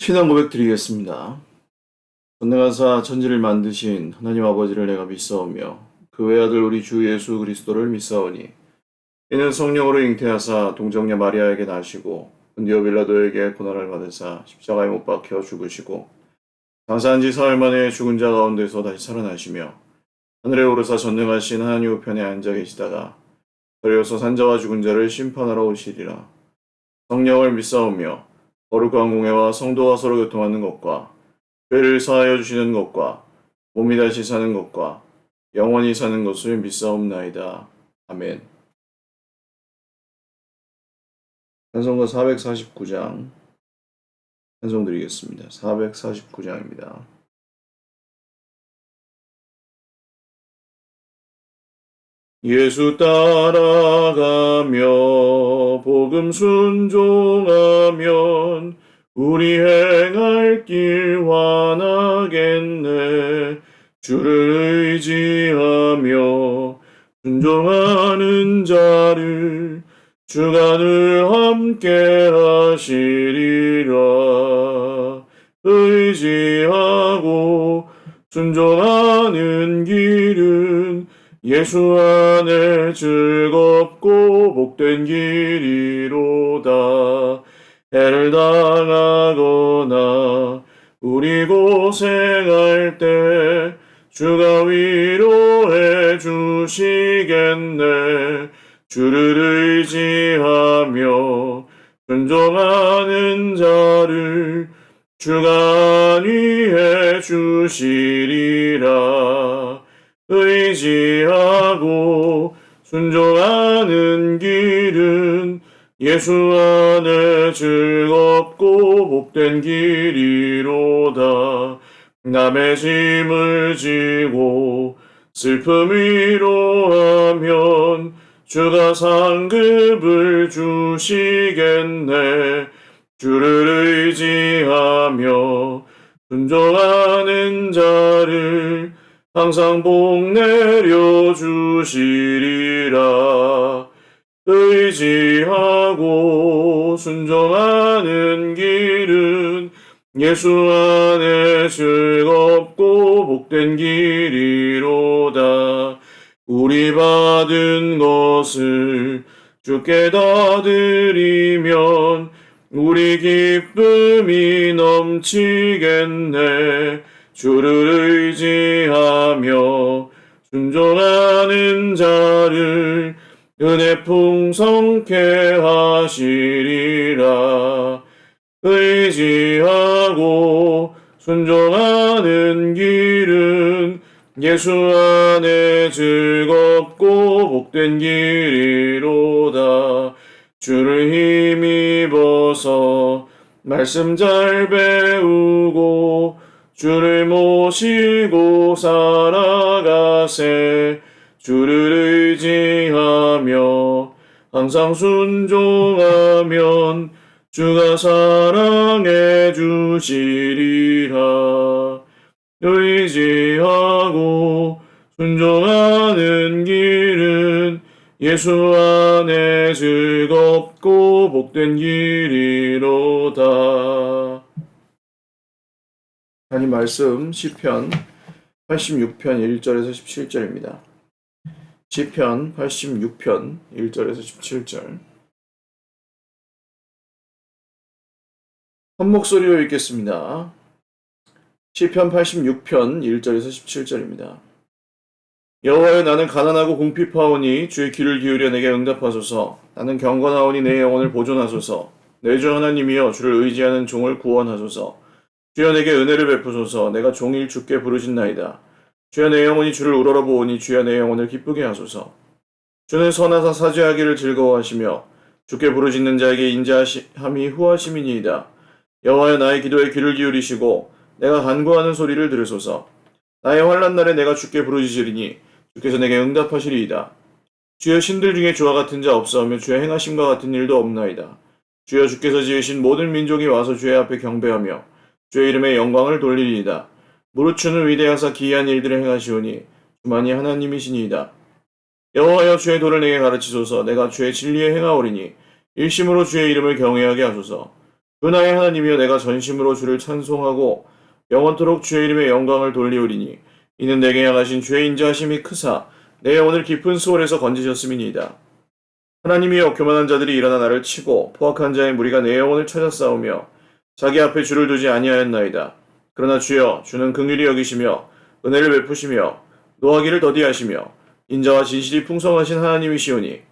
신앙 고백 드리겠습니다. 전능하사 천지를 만드신 하나님 아버지를 내가 믿사오며 그 외아들 우리 주 예수 그리스도를 믿사오니 이는 성령으로 잉태하사 동정녀 마리아에게 나시고 본디오 빌라도에게 고난을 받으사 십자가에 못 박혀 죽으시고 장사한 지 사흘 만에 죽은 자 가운데서 다시 살아나시며 하늘에 오르사 전능하신 하나님 우편에 앉아 계시다가 저리어서 산자와 죽은 자를 심판하러 오시리라. 성령을 믿사오며 거룩한 공회와 성도와 서로 교통하는 것과 죄를 사하여 주시는 것과 몸이 다시 사는 것과 영원히 사는 것을 믿사옵나이다. 아멘. 찬송가 449장 찬송드리겠습니다. 449장입니다. 예수 따라가며 복음 순종하면 우리 행할 길 환하겠네. 주를 의지하며 순종하는 자를 주가 늘 함께 하시리라. 의지하고 순종하는 길은 예수 안에 즐겁고 복된 길이로다. 해를 당하거나 우리 고생할 때 주가 위로해 주시겠네. 주를 의지하며 순종하는 자를 주가 안위해 주시리라. 의지하고 순종하는 길은 예수 안에 즐겁고 복된 길이로다. 남의 짐을 지고 슬픔 위로하면 주가 상급을 주시겠네. 주를 의지하며 순종하는 자를 항상 복 내려 주시리라. 의지하고 순종하는 길은 예수 안에 즐겁고 복된 길이로다. 우리 받은 것을 주께 다 드리면 우리 기쁨이 넘치겠네. 주를 의지하며 순종하는 자를 은혜 풍성케 하시리라. 의지하고 순종하는 길은 예수 안에 즐겁고 복된 길이로다. 주를 힘입어서 말씀 잘 배우고 주를 모시고 살아가세. 주를 의지하며 항상 순종하면 주가 사랑해 주시리라. 의지하고 순종하는 길은 예수 안에 즐겁고 복된 길이로다. 하나님 말씀 시편 86편 1절에서 17절입니다. 시편 86편 1절에서 17절 한 목소리로 읽겠습니다. 시편 86편 1절에서 17절입니다. 여호와여, 나는 가난하고 궁핍하오니 주의 귀를 기울여 내게 응답하소서. 나는 경건하오니 내 영혼을 보존하소서. 내 주 하나님이여, 주를 의지하는 종을 구원하소서. 주여, 내게 은혜를 베푸소서. 내가 종일 주께 부르짖나이다. 주여, 내 영혼이 주를 우러러보오니 주여, 내 영혼을 기쁘게 하소서. 주는 선하사 사죄하기를 즐거워하시며 주께 부르짖는 자에게 인자함이 후하심이니이다. 여호와여, 나의 기도에 귀를 기울이시고 내가 간구하는 소리를 들으소서. 나의 환난 날에 내가 주께 부르짖으리니 주께서 내게 응답하시리이다. 주여, 신들 중에 주와 같은 자 없사오며 주의 행하심과 같은 일도 없나이다. 주여, 주께서 지으신 모든 민족이 와서 주의 앞에 경배하며 주의 이름에 영광을 돌리리이다. 무릇 주는 위대하사 기이한 일들을 행하시오니 주만이 하나님이시니이다. 여호와여, 주의 도를 내게 가르치소서. 내가 주의 진리에 행하오리니 일심으로 주의 이름을 경외하게 하소서. 주 나의 하나님이여 내가 전심으로 주를 찬송하고 영원토록 주의 이름의 영광을 돌리오리니 이는 내게 향하신 주의 인자하심이 크사 내 영혼을 깊은 수월에서 건지셨음이니이다. 하나님이여 교만한 자들이 일어나 나를 치고 포악한 자의 무리가 내 영혼을 찾아 싸우며 자기 앞에 주를 두지 아니하였나이다. 그러나 주여 주는 긍휼히 여기시며 은혜를 베푸시며 노하기를 더디하시며 인자와 진실이 풍성하신 하나님이시오니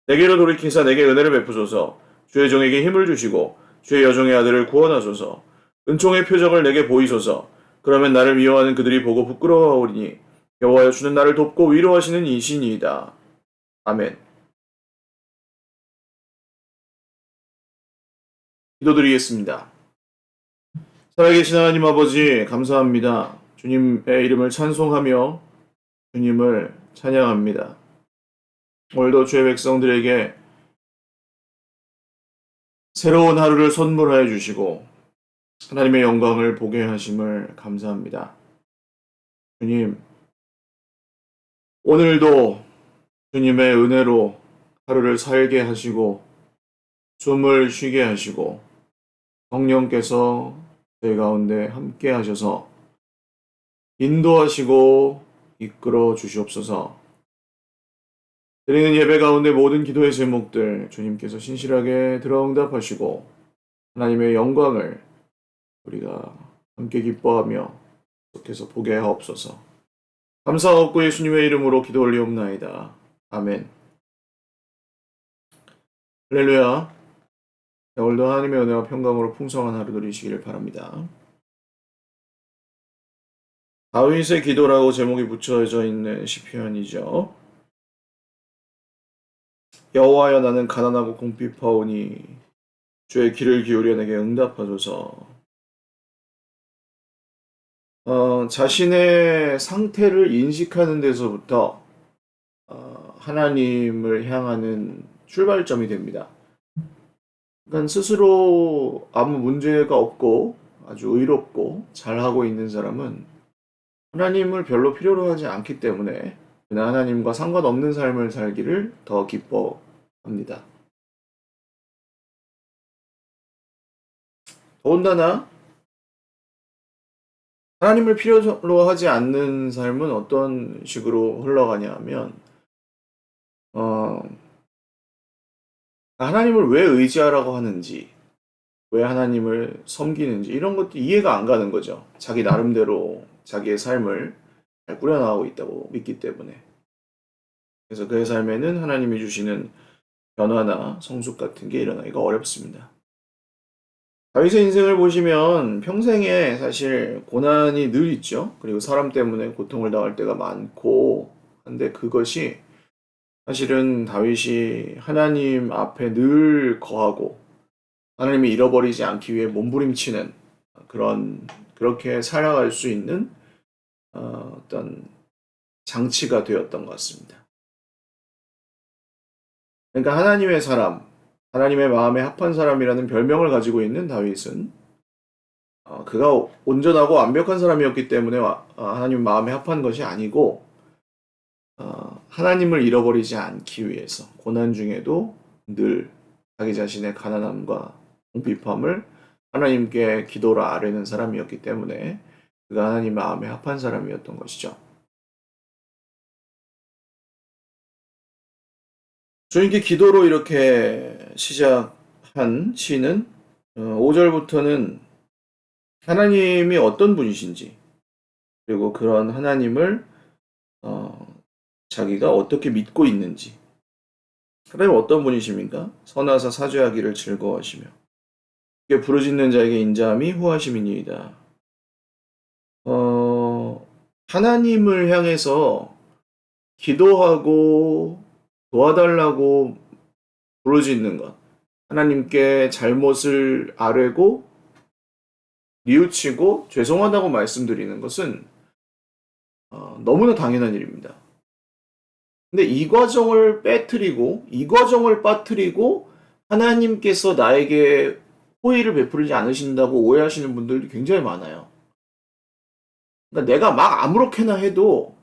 내게로 돌이키사 내게 은혜를 베푸소서. 주의 종에게 힘을 주시고 주의 여종의 아들을 구원하소서. 은총의 표적을 내게 보이소서. 그러면 나를 미워하는 그들이 보고 부끄러워하오리니 여호와여 주는 나를 돕고 위로하시는 이신이이다. 아멘. 기도드리겠습니다. 살아계신 하나님 아버지 감사합니다. 주님의 이름을 찬송하며 주님을 찬양합니다. 오늘도 주의 백성들에게 새로운 하루를 선물하여 주시고 하나님의 영광을 보게 하심을 감사합니다. 주님, 오늘도 주님의 은혜로 하루를 살게 하시고 숨을 쉬게 하시고 성령께서 저희 가운데 함께 하셔서 인도하시고 이끌어 주시옵소서. 드리는 예배 가운데 모든 기도의 제목들 주님께서 신실하게 들어응답하시고 하나님의 영광을 우리가 함께 기뻐하며 계속해서 보게 하옵소서. 감사하옵고 예수님의 이름으로 기도 올리옵나이다. 아멘. 할렐루야. 오늘도 하나님의 은혜와 평강으로 풍성한 하루 되시기를 바랍니다. 다윗의 기도라고 제목이 붙여져 있는 시편이죠. 여호와여 나는 가난하고 궁핍하오니 주의 귀를 기울여 내게 응답하소서. 자신의 상태를 인식하는 데서부터 하나님을 향하는 출발점이 됩니다. 그러니까 스스로 아무 문제가 없고 아주 의롭고 잘하고 있는 사람은 하나님을 별로 필요로 하지 않기 때문에 그냥 하나님과 상관없는 삶을 살기를 더 기뻐합니다. 더군다나 하나님을 필요로 하지 않는 삶은 어떤 식으로 흘러가냐 하면 하나님을 왜 의지하라고 하는지, 왜 하나님을 섬기는지 이런 것도 이해가 안 가는 거죠. 자기 나름대로 자기의 삶을 잘 꾸려나가고 있다고 믿기 때문에. 그래서 그의 삶에는 하나님이 주시는 변화나 성숙 같은 게 일어나기가 어렵습니다. 다윗의 인생을 보시면 평생에 사실 고난이 늘 있죠. 그리고 사람 때문에 고통을 당할 때가 많고 한데 그것이 사실은 다윗이 하나님 앞에 늘 거하고 하나님이 잃어버리지 않기 위해 몸부림치는 그렇게 살아갈 수 있는 어떤 장치가 되었던 것 같습니다. 그러니까 하나님의 사람, 하나님의 마음에 합한 사람이라는 별명을 가지고 있는 다윗은 그가 온전하고 완벽한 사람이었기 때문에 하나님 마음에 합한 것이 아니고 하나님을 잃어버리지 않기 위해서 고난 중에도 늘 자기 자신의 가난함과 궁핍함을 하나님께 기도로 아뢰는 사람이었기 때문에 그가 하나님 마음에 합한 사람이었던 것이죠. 주님께 기도로 이렇게 시작한 시는 5절부터는 하나님이 어떤 분이신지 그리고 그런 하나님을 자기가 어떻게 믿고 있는지 하나님 어떤 분이십니까? 선하사 사죄하기를 즐거워하시며 부르짖는 자에게 인자함이 후하심이니이다. 하나님을 향해서 기도하고 도와달라고 부르짖는 것, 하나님께 잘못을 아뢰고 뉘우치고 죄송하다고 말씀드리는 것은 너무나 당연한 일입니다. 근데 이 과정을 빠뜨리고 하나님께서 나에게 호의를 베풀지 않으신다고 오해하시는 분들이 굉장히 많아요. 그러니까 내가 막 아무렇게나 해도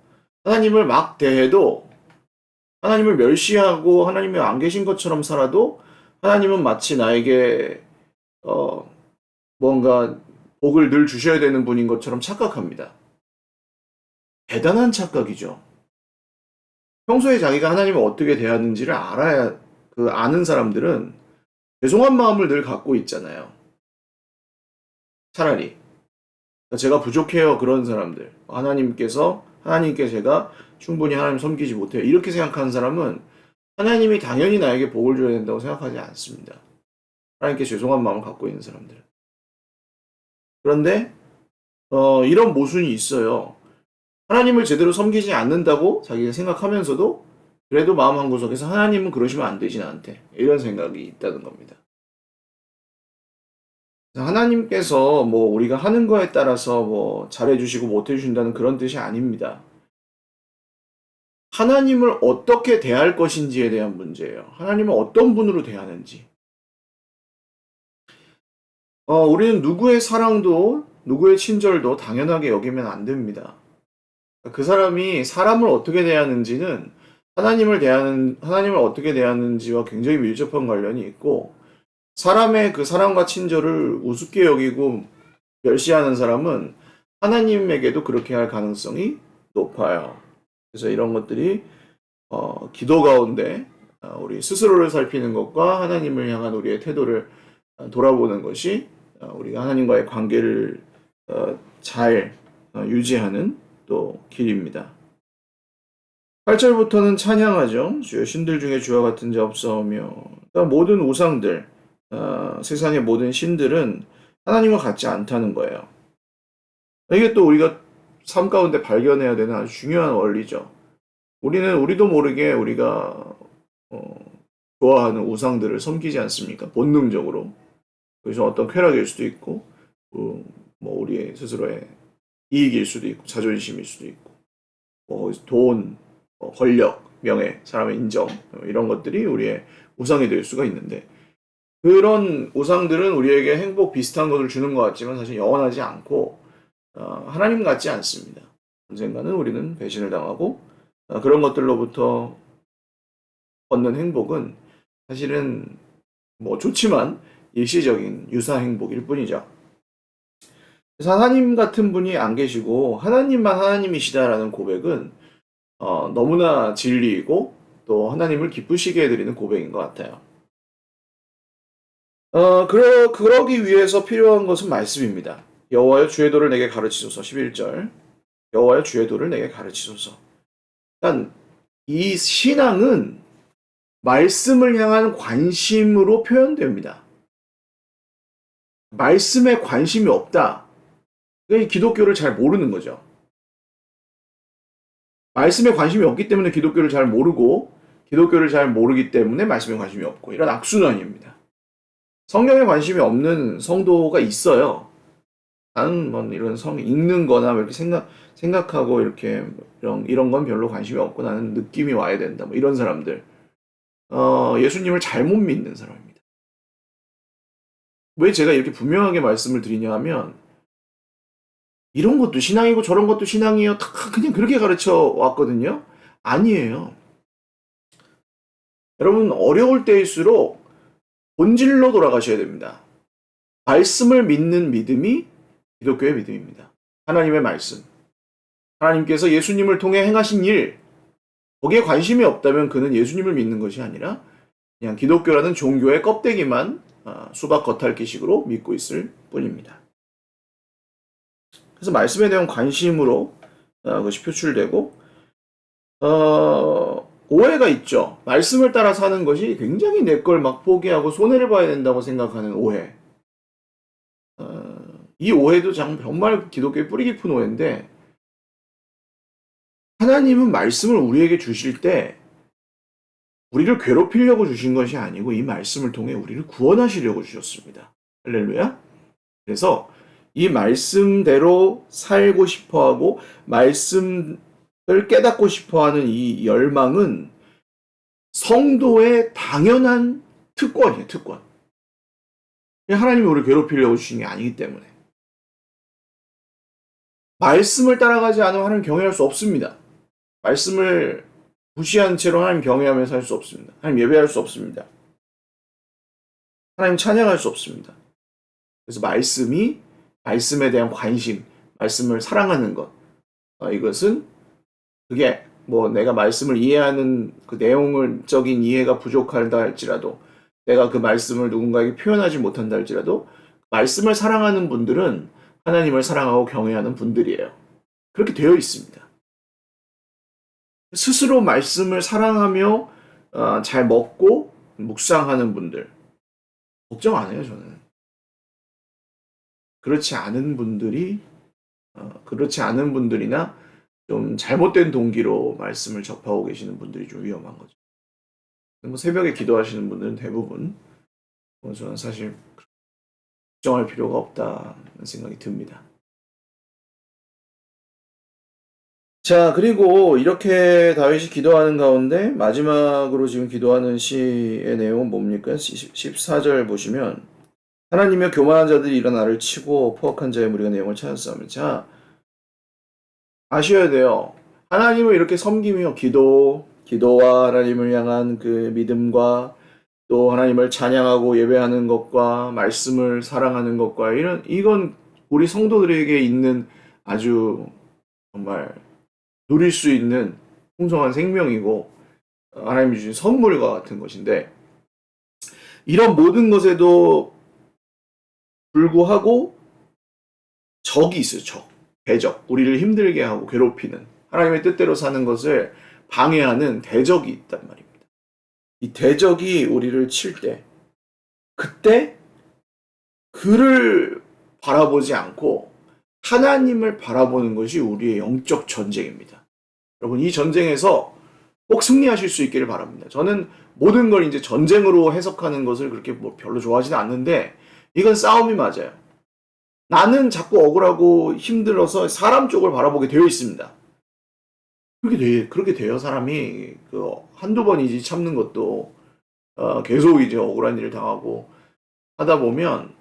하나님을 막 대해도 하나님을 멸시하고 하나님이 안 계신 것처럼 살아도 하나님은 마치 나에게 뭔가 복을 늘 주셔야 되는 분인 것처럼 착각합니다. 대단한 착각이죠. 평소에 자기가 하나님을 어떻게 대하는지를 알아야, 아는 사람들은 죄송한 마음을 늘 갖고 있잖아요. 차라리. 제가 부족해요. 그런 사람들. 하나님께 제가 충분히 하나님 섬기지 못해요. 이렇게 생각하는 사람은 하나님이 당연히 나에게 복을 줘야 된다고 생각하지 않습니다. 하나님께 죄송한 마음을 갖고 있는 사람들. 그런데, 이런 모순이 있어요. 하나님을 제대로 섬기지 않는다고 자기가 생각하면서도 그래도 마음 한구석에서 하나님은 그러시면 안 되지 나한테. 이런 생각이 있다는 겁니다. 하나님께서 뭐 우리가 하는 거에 따라서 뭐 잘해주시고 못해주신다는 그런 뜻이 아닙니다. 하나님을 어떻게 대할 것인지에 대한 문제예요. 하나님을 어떤 분으로 대하는지. 우리는 누구의 사랑도 누구의 친절도 당연하게 여기면 안 됩니다. 그 사람이 사람을 어떻게 대하는지는 하나님을 어떻게 대하는지와 굉장히 밀접한 관련이 있고, 사람의 그 사랑과 친절을 우습게 여기고 멸시하는 사람은 하나님에게도 그렇게 할 가능성이 높아요. 그래서 이런 것들이 기도 가운데 우리 스스로를 살피는 것과 하나님을 향한 우리의 태도를 돌아보는 것이 우리가 하나님과의 관계를 잘 유지하는 또 길입니다. 8절부터는 찬양하죠. 주여 신들 중에 주와 같은 자 없사오며, 그러니까 모든 우상들, 세상의 모든 신들은 하나님과 같지 않다는 거예요. 이게 또 우리가 삶 가운데 발견해야 되는 아주 중요한 원리죠. 우리도 모르게 우리가 좋아하는 우상들을 섬기지 않습니까? 본능적으로. 그래서 어떤 쾌락일 수도 있고, 뭐 우리의 스스로의 이익일 수도 있고, 자존심일 수도 있고, 뭐 돈, 권력, 명예, 사람의 인정, 이런 것들이 우리의 우상이 될 수가 있는데, 그런 우상들은 우리에게 행복 비슷한 것을 주는 것 같지만 사실 영원하지 않고 하나님 같지 않습니다. 언젠가는 우리는 배신을 당하고 그런 것들로부터 얻는 행복은 사실은 뭐 좋지만 일시적인 유사 행복일 뿐이죠. 그래서 하나님 같은 분이 안 계시고 하나님만 하나님이시다라는 고백은 너무나 진리이고 또 하나님을 기쁘시게 해드리는 고백인 것 같아요. 그러기 위해서 필요한 것은 말씀입니다. 여호와여 주의 도를 내게 가르치소서. 11절. 여호와여 주의 도를 내게 가르치소서. 일단 이 신앙은 말씀을 향한 관심으로 표현됩니다. 말씀에 관심이 없다. 그게 기독교를 잘 모르는 거죠. 말씀에 관심이 없기 때문에 기독교를 잘 모르고, 기독교를 잘 모르기 때문에 말씀에 관심이 없고, 이런 악순환입니다. 성경에 관심이 없는 성도가 있어요. 나는 뭐 이런 읽는 거나 이렇게 생각하고 이렇게 이런 건 별로 관심이 없고 나는 느낌이 와야 된다. 뭐 이런 사람들. 예수님을 잘못 믿는 사람입니다. 왜 제가 이렇게 분명하게 말씀을 드리냐 하면, 이런 것도 신앙이고 저런 것도 신앙이에요. 다 그냥 그렇게 가르쳐 왔거든요. 아니에요. 여러분, 어려울 때일수록 본질로 돌아가셔야 됩니다. 말씀을 믿는 믿음이 기독교의 믿음입니다. 하나님의 말씀. 하나님께서 예수님을 통해 행하신 일, 거기에 관심이 없다면 그는 예수님을 믿는 것이 아니라 그냥 기독교라는 종교의 껍데기만 수박 겉핥기식으로 믿고 있을 뿐입니다. 그래서 말씀에 대한 관심으로 그것이 표출되고, 오해가 있죠. 말씀을 따라 사는 것이 굉장히 내 걸 막 포기하고 손해를 봐야 된다고 생각하는 오해. 이 오해도 정말 기독교의 뿌리 깊은 오해인데, 하나님은 말씀을 우리에게 주실 때 우리를 괴롭히려고 주신 것이 아니고 이 말씀을 통해 우리를 구원하시려고 주셨습니다. 할렐루야. 그래서 이 말씀대로 살고 싶어하고 말씀을 깨닫고 싶어하는 이 열망은 성도의 당연한 특권이에요. 특권. 하나님이 우리를 괴롭히려고 주신 게 아니기 때문에. 말씀을 따라가지 않으면 하나님 경외할 수 없습니다. 말씀을 무시한 채로 하나님 경외하며 살 수 없습니다. 하나님 예배할 수 없습니다. 하나님 찬양할 수 없습니다. 그래서 말씀에 대한 관심, 말씀을 사랑하는 것, 이것은 그게 뭐 내가 말씀을 이해하는 그 내용적인 이해가 부족하다 할지라도, 내가 그 말씀을 누군가에게 표현하지 못한다 할지라도, 말씀을 사랑하는 분들은 하나님을 사랑하고 경외하는 분들이에요. 그렇게 되어 있습니다. 스스로 말씀을 사랑하며 잘 먹고 묵상하는 분들 걱정 안 해요, 저는. 그렇지 않은 분들이나 좀 잘못된 동기로 말씀을 접하고 계시는 분들이 좀 위험한 거죠. 뭐 새벽에 기도하시는 분들은 대부분 저는 사실 걱정할 필요가 없다는 생각이 듭니다. 자, 그리고 이렇게 다윗이 기도하는 가운데 마지막으로 지금 기도하는 시의 내용은 뭡니까? 14절 보시면 하나님의 교만한 자들이 일어나 나를 치고 포악한 자의 무리가 내용을 찾았사오며. 자, 아셔야 돼요. 하나님을 이렇게 섬기며 기도와 하나님을 향한 그 믿음과 또 하나님을 찬양하고 예배하는 것과 말씀을 사랑하는 것과 이건 우리 성도들에게 있는 아주 정말 누릴 수 있는 풍성한 생명이고 하나님이 주신 선물과 같은 것인데, 이런 모든 것에도 불구하고 적이 있어요. 대적. 우리를 힘들게 하고 괴롭히는, 하나님의 뜻대로 사는 것을 방해하는 대적이 있단 말입니다. 이 대적이 우리를 칠 때, 그때 그를 바라보지 않고 하나님을 바라보는 것이 우리의 영적 전쟁입니다. 여러분, 이 전쟁에서 꼭 승리하실 수 있기를 바랍니다. 저는 모든 걸 이제 전쟁으로 해석하는 것을 그렇게 뭐 별로 좋아하지는 않는데, 이건 싸움이 맞아요. 나는 자꾸 억울하고 힘들어서 사람 쪽을 바라보게 되어 있습니다. 그렇게 돼요, 사람이. 한두 번이지 참는 것도, 계속 이제 억울한 일을 당하고 하다 보면,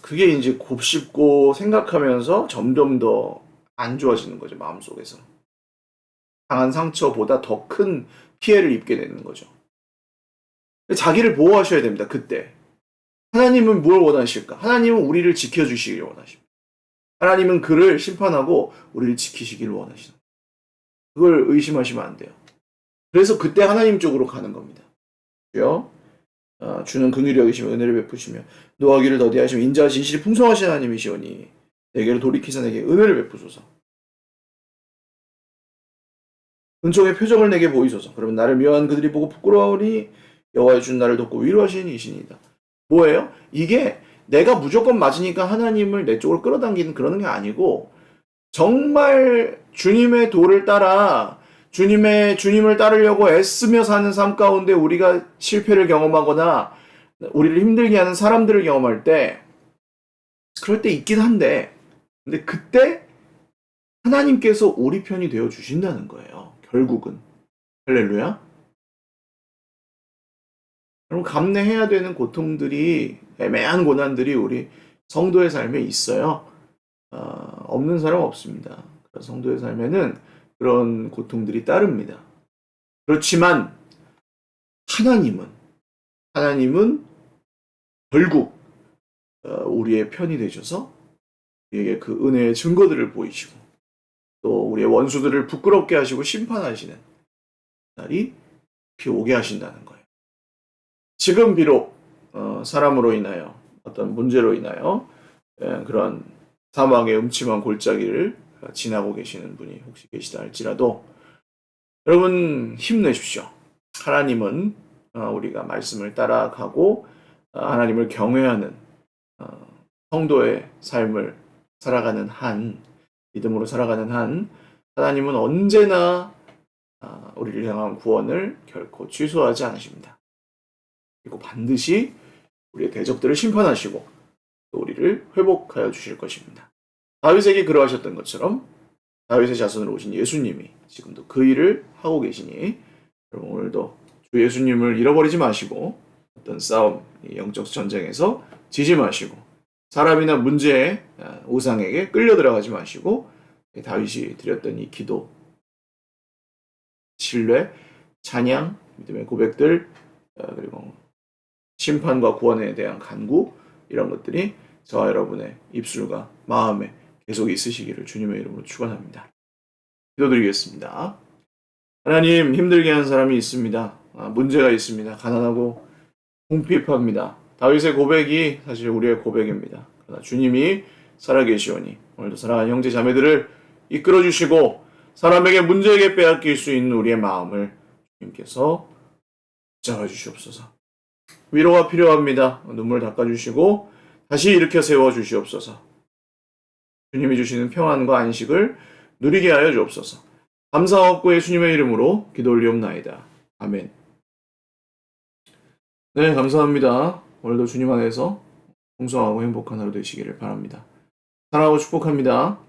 그게 이제 곱씹고 생각하면서 점점 더 안 좋아지는 거죠, 마음속에서. 당한 상처보다 더 큰 피해를 입게 되는 거죠. 자기를 보호하셔야 됩니다, 그때. 하나님은 뭘 원하실까? 하나님은 우리를 지켜주시길 원하십니다. 하나님은 그를 심판하고 우리를 지키시기를 원하시는 거예요. 그걸 의심하시면 안 돼요. 그래서 그때 하나님 쪽으로 가는 겁니다. 주여, 주는 긍휼히 여기시며 은혜를 베푸시며 노하기를 더디하시며 인자와 진실이 풍성하신 하나님이시오니 내게로 돌이키사 내게 은혜를 베푸소서. 은총의 표정을 내게 보이소서. 그러면 나를 미워하는 그들이 보고 부끄러워하오니 여호와의 준 나를 돕고 위로하시는 이신이다. 뭐예요? 이게 내가 무조건 맞으니까 하나님을 내 쪽으로 끌어당기는 그러는 게 아니고, 정말 주님의 도를 따라 주님을 따르려고 애쓰며 사는 삶 가운데 우리가 실패를 경험하거나 우리를 힘들게 하는 사람들을 경험할 때, 그럴 때 있긴 한데, 근데 그때 하나님께서 우리 편이 되어 주신다는 거예요. 결국은. 할렐루야. 여러분, 감내해야 되는 고통들이, 애매한 고난들이 우리 성도의 삶에 있어요. 없는 사람 없습니다. 성도의 삶에는 그런 고통들이 따릅니다. 그렇지만 하나님은 결국 우리의 편이 되셔서 우리에게 그 은혜의 증거들을 보이시고 또 우리의 원수들을 부끄럽게 하시고 심판하시는 날이 오게 하신다는 거예요. 지금 비록 사람으로 인하여 어떤 문제로 인하여 그런 사망의 음침한 골짜기를 지나고 계시는 분이 혹시 계시다 할지라도 여러분 힘내십시오. 하나님은 우리가 말씀을 따라가고 하나님을 경외하는 성도의 삶을 살아가는 한, 믿음으로 살아가는 한, 하나님은 언제나 우리를 향한 구원을 결코 취소하지 않으십니다. 그리고 반드시 우리의 대적들을 심판하시고 또 우리를 회복하여 주실 것입니다. 다윗에게 그러하셨던 것처럼 다윗의 자손으로 오신 예수님이 지금도 그 일을 하고 계시니 여러분 오늘도 주 예수님을 잃어버리지 마시고 어떤 싸움, 영적 전쟁에서 지지 마시고 사람이나 문제에 우상에게 끌려 들어가지 마시고 다윗이 드렸던 이 기도, 신뢰, 찬양, 믿음의 고백들, 그리고 심판과 구원에 대한 간구, 이런 것들이 저와 여러분의 입술과 마음에 계속 있으시기를 주님의 이름으로 축원합니다. 기도드리겠습니다. 하나님, 힘들게 한 사람이 있습니다. 문제가 있습니다. 가난하고 궁핍합니다. 다윗의 고백이 사실 우리의 고백입니다. 그러나 주님이 살아계시오니 오늘도 사랑하는 형제 자매들을 이끌어 주시고 사람에게 문제에게 빼앗길 수 있는 우리의 마음을 주님께서 붙잡아 주시옵소서. 위로가 필요합니다. 눈물 닦아주시고 다시 일으켜 세워 주시옵소서. 주님이 주시는 평안과 안식을 누리게 하여 주옵소서. 감사하옵고 예수님의 이름으로 기도 올리옵나이다. 아멘. 네, 감사합니다. 오늘도 주님 안에서 풍성하고 행복한 하루 되시기를 바랍니다. 사랑하고 축복합니다.